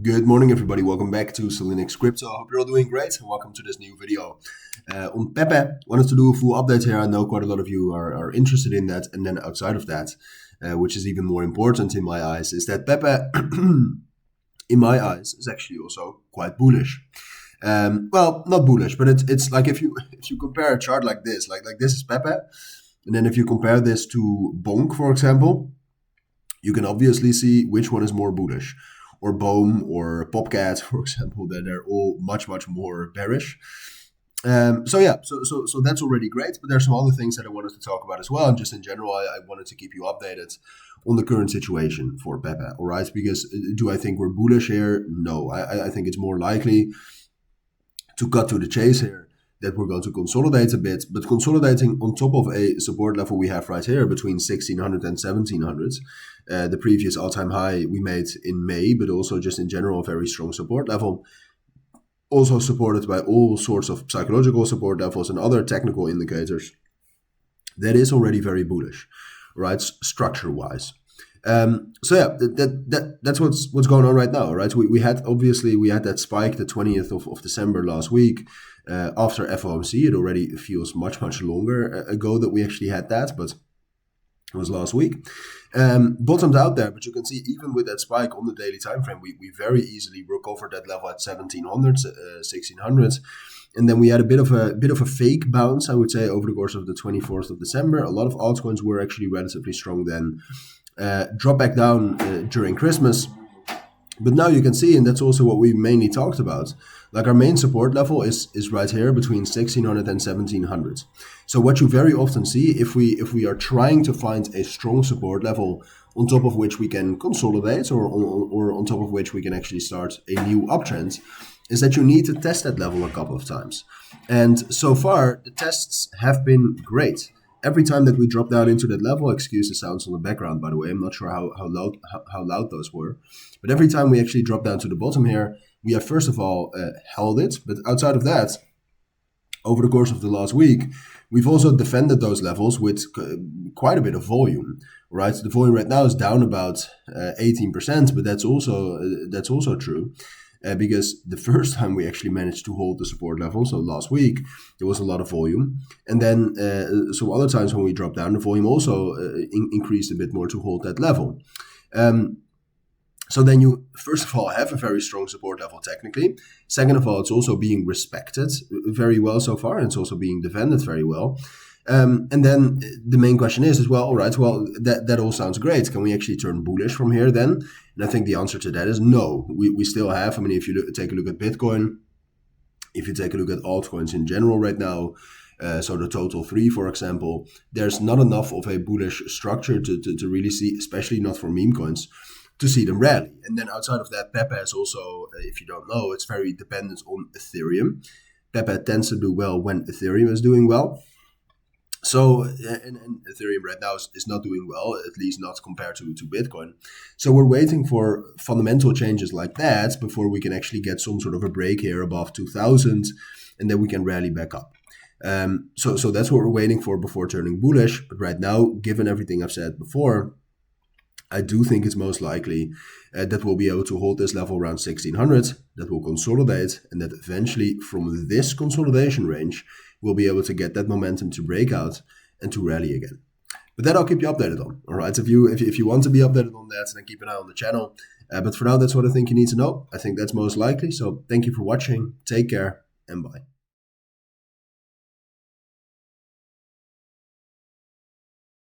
Good morning, everybody. Welcome back to Cilinix Crypto. I hope you're all doing great and welcome to this new video. On Pepe, wanted to do a full update here. I know quite a lot of you are interested in that. And then outside of that, which is even more important in my eyes, is that Pepe, in my eyes, is actually also quite bullish. Well, not bullish, but it's like if you compare a chart like this is Pepe, and then if you compare this to Bonk, for example, you can obviously see which one is more bullish. Or Boom or Popcat, for example, that they're all much more bearish. So that's already great. But there's some other things that I wanted to talk about as well. And just in general, I wanted to keep you updated on the current situation for Pepe. All right, because do I think we're bullish here? No, I think it's more likely, to cut to the chase here, that we're going to consolidate a bit, but consolidating on top of a support level we have right here between 1600 and 1700. The previous all-time high we made in May, but also just in general a very strong support level. Also supported by all sorts of psychological support levels and other technical indicators. That is already very bullish, right? Structure-wise. That's what's going on right now, right? We had that spike the 20th of December last week after FOMC. It already feels much longer ago that we actually had that, but it was last week. Bottomed out there, but you can see even with that spike on the daily time frame, we very easily recovered that level at 1700, 1600. And then we had a bit of a fake bounce, I would say, over the course of the 24th of December. A lot of altcoins were actually relatively strong then. Drop back down during Christmas. But now you can see, and that's also what we mainly talked about, like our main support level is right here between 1600 and 1700. So what you very often see, if we are trying to find a strong support level on top of which we can consolidate, or on top of which we can actually start a new uptrend, is that you need to test that level a couple of times. And so far, the tests have been great. Every time that we drop down into that level, excuse the sounds on the background, by the way, I'm not sure how loud those were, but every time we actually drop down to the bottom here, we have first of all held it, but outside of that, over the course of the last week, we've also defended those levels with quite a bit of volume, right? The volume right now is down about 18%, but that's also true. Because the first time we actually managed to hold the support level, so last week, there was a lot of volume. And then some other times when we dropped down, the volume also increased a bit more to hold that level. So then you, first of all, have a very strong support level technically. Second of all, it's also being respected very well so far, and it's also being defended very well. And then the main question is well, all right, well, that all sounds great. Can we actually turn bullish from here then? And I think the answer to that is no. We still have, if you take a look at Bitcoin, if you take a look at altcoins in general right now, so the total 3, for example, there's not enough of a bullish structure to really see, especially not for meme coins, to see them rally. And then outside of that, Pepe is also, if you don't know, it's very dependent on Ethereum. Pepe tends to do well when Ethereum is doing well. So, and Ethereum right now is not doing well, at least not compared to Bitcoin. So we're waiting for fundamental changes like that before we can actually get some sort of a break here above 2000, and then we can rally back up. So that's what we're waiting for before turning bullish. But right now, given everything I've said before, I do think it's most likely that we'll be able to hold this level around 1600, that will consolidate, and that eventually from this consolidation range, we'll be able to get that momentum to break out and to rally again. But that I'll keep you updated on. All right, if you want to be updated on that, then keep an eye on the channel. But for now, that's what I think you need to know. I think that's most likely. So thank you for watching. Take care and bye.